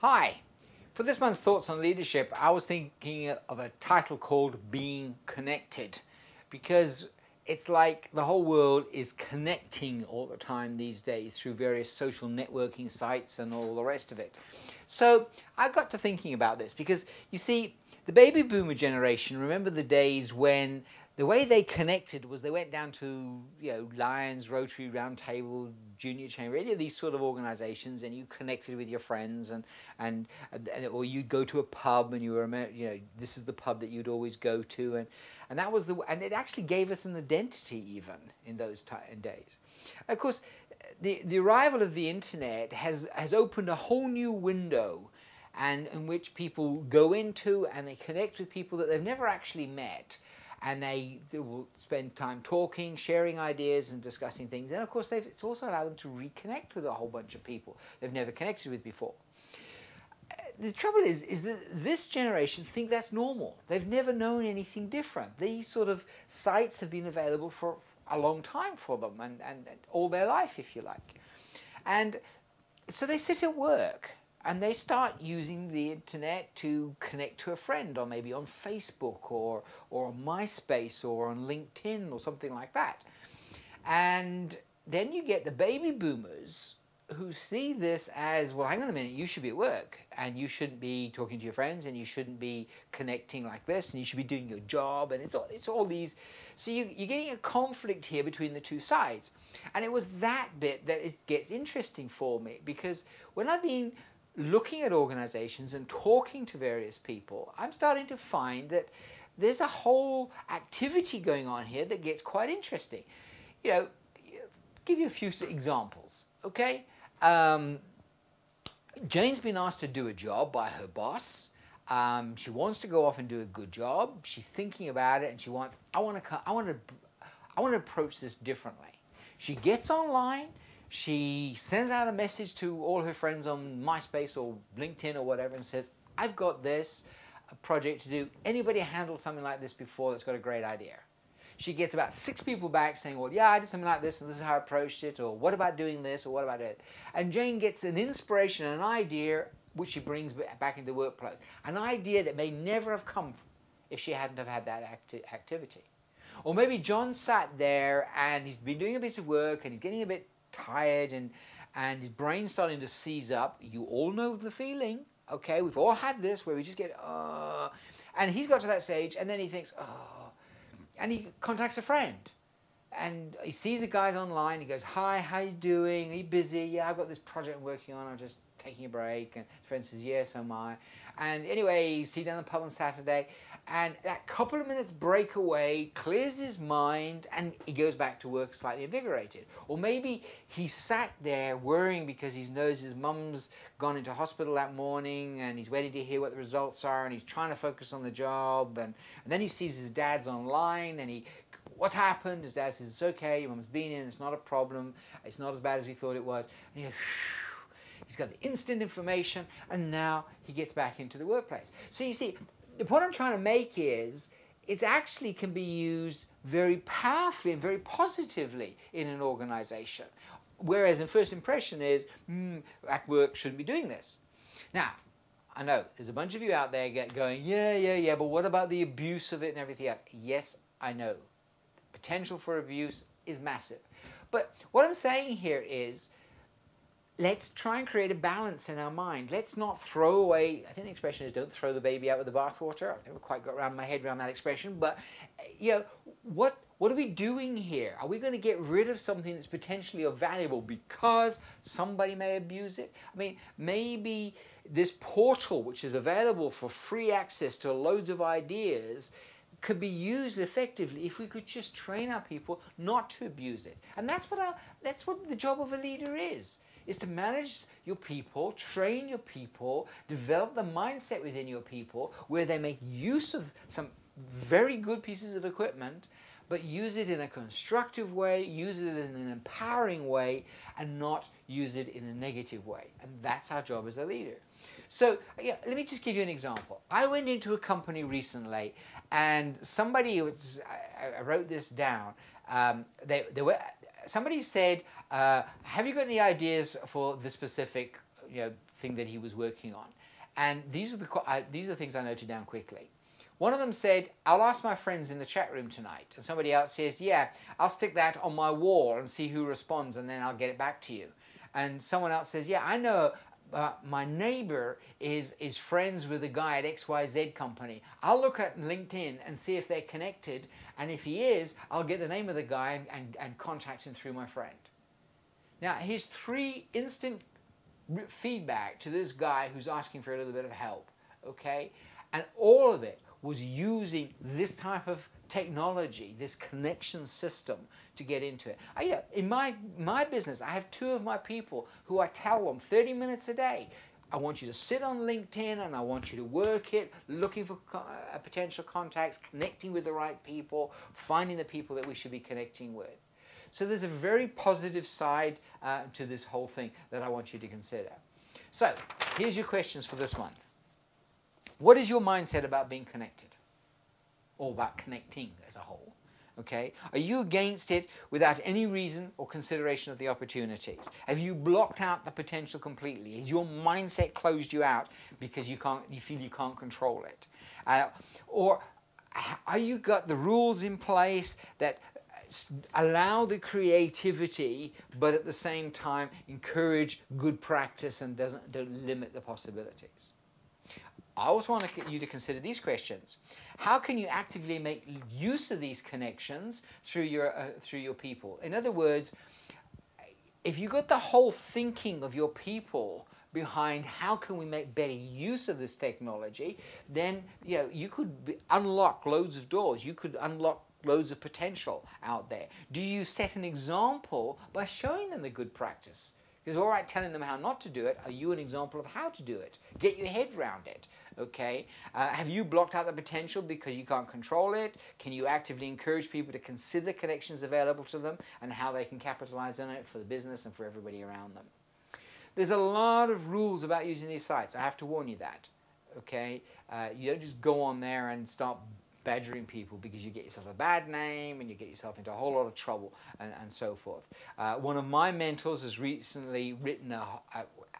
Hi. For this month's Thoughts on Leadership, I was thinking of a title called Being Connected, because it's like the whole world is connecting all the time these days through various social networking sites and all the rest of it. So I got to thinking about this because, you see, the baby boomer generation remember the days when the way they connected was they went down to, Lions, Rotary, Round Table, Junior Chamber, any of these sort of organizations, and you connected with your friends, or you'd go to a pub and you were, this is the pub that you'd always go to, and that was and it actually gave us an identity even in those days. And of course, the arrival of the internet has opened a whole new window, and in which people go into and they connect with people that they've never actually met. And they will spend time talking, sharing ideas and discussing things. And of course, it's also allowed them to reconnect with a whole bunch of people they've never connected with before. The trouble is that this generation think that's normal. They've never known anything different. These sort of sites have been available for a long time for them, and all their life, if you like. And so they sit at work and they start using the internet to connect to a friend, or maybe on Facebook or on MySpace or on LinkedIn or something like that. And then you get the baby boomers who see this as, well, hang on a minute, you should be at work and you shouldn't be talking to your friends and you shouldn't be connecting like this and you should be doing your job, and it's all these. So you're getting a conflict here between the two sides. And it was that bit that it gets interesting for me, because when I've been looking at organizations and talking to various people, I'm starting to find that there's a whole activity going on here that gets quite interesting. Give you a few examples, okay? Jane's been asked to do a job by her boss. She wants to go off and do a good job. She's thinking about it, and she wants, I want to approach this differently. She gets online. She sends out a message to all her friends on MySpace or LinkedIn or whatever and says, I've got this project to do. Anybody handled something like this before that's got a great idea? She gets about 6 people back saying, well, yeah, I did something like this and this is how I approached it, or what about doing this, or what about it? And Jane gets an inspiration, an idea, which she brings back into the workplace. An idea that may never have come if she hadn't have had that activity. Or maybe John sat there and he's been doing a piece of work and he's getting a bit tired and his brain's starting to seize up. You all know the feeling, okay? We've all had this where we just get, and he's got to that stage and then he thinks, and he contacts a friend. And he sees the guys online, he goes, hi, how you doing? Are you busy? Yeah, I've got this project I'm working on, I'm just taking a break. And his friend says, yes, so am I. And anyway, you see down the pub on Saturday, and that couple of minutes break away clears his mind, and he goes back to work slightly invigorated. Or maybe he sat there worrying because he knows his mum's gone into hospital that morning, and he's waiting to hear what the results are, and he's trying to focus on the job, and then he sees his dad's online, and what's happened? His dad says, it's okay, your mum's been in, it's not a problem, it's not as bad as we thought it was. And he goes, phew. He's got the instant information, and now he gets back into the workplace. So you see, the point I'm trying to make is it actually can be used very powerfully and very positively in an organization. Whereas in first impression is, at work shouldn't be doing this. Now, I know there's a bunch of you out there going, yeah, but what about the abuse of it and everything else? Yes, I know. The potential for abuse is massive. But what I'm saying here is, let's try and create a balance in our mind. Let's not throw away, I think the expression is don't throw the baby out with the bathwater. I've never quite got my head around that expression, but what are we doing here? Are we going to get rid of something that's potentially valuable because somebody may abuse it? I mean, maybe this portal, which is available for free access to loads of ideas, could be used effectively if we could just train our people not to abuse it. And that's what the job of a leader is to manage your people, train your people, develop the mindset within your people where they make use of some very good pieces of equipment, but use it in a constructive way, use it in an empowering way, and not use it in a negative way. And that's our job as a leader. So let me just give you an example. I went into a company recently, and somebody I wrote this down. Somebody said, have you got any ideas for the specific thing that he was working on. And these are the things I noted down quickly. One of them said, I'll ask my friends in the chat room tonight. And somebody else says, yeah, I'll stick that on my wall and see who responds, and then I'll get it back to you. And someone else says, yeah, I know my neighbor is friends with a guy at XYZ company. I'll look at LinkedIn and see if they're connected. And if he is, I'll get the name of the guy and contact him through my friend. Now, here's 3 instant feedback to this guy who's asking for a little bit of help, okay? And all of it was using this type of technology, this connection system, to get into it. In my business, I have 2 of my people who I tell them 30 minutes a day, I want you to sit on LinkedIn and I want you to work it, looking for potential contacts, connecting with the right people, finding the people that we should be connecting with. So there's a very positive side to this whole thing that I want you to consider. So here's your questions for this month. What is your mindset about being connected? Or about connecting as a whole? Okay? Are you against it without any reason or consideration of the opportunities? Have you blocked out the potential completely? Has your mindset closed you out because you feel you can't control it? Or are you got the rules in place that allow the creativity, but at the same time encourage good practice and don't limit the possibilities? I also want you to consider these questions. How can you actively make use of these connections through your people? In other words, if you got the whole thinking of your people behind how can we make better use of this technology, then you could unlock loads of doors. You could unlock loads of potential out there. Do you set an example by showing them the good practice? Because all right, telling them how not to do it, are you an example of how to do it? Get your head around it, okay? Have you blocked out the potential because you can't control it? Can you actively encourage people to consider connections available to them and how they can capitalize on it for the business and for everybody around them? There's a lot of rules about using these sites. I have to warn you that, okay? You don't just go on there and start badgering people because you get yourself a bad name and you get yourself into a whole lot of trouble and so forth. One of my mentors has recently written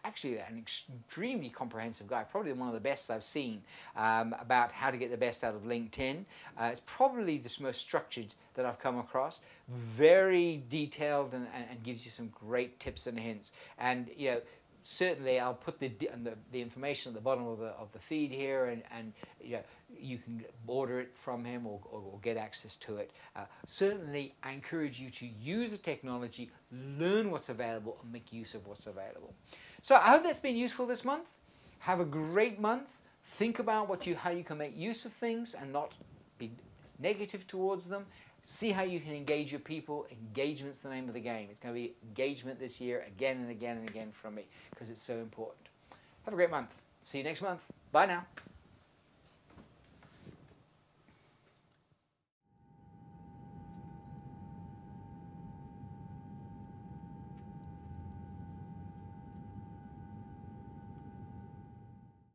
actually an extremely comprehensive guide, probably one of the best I've seen, about how to get the best out of LinkedIn. It's probably the most structured that I've come across, very detailed and gives you some great tips and hints. And certainly I'll put the information at the bottom of the feed here, and you can order it from him or get access to it. Certainly I encourage you to use the technology, learn what's available and make use of what's available. So I hope that's been useful this month. Have a great month. Think about how you can make use of things and not be negative towards them. See how you can engage your people. Engagement's the name of the game. It's going to be engagement this year again and again and again from me because it's so important. Have a great month. See you next month. Bye now.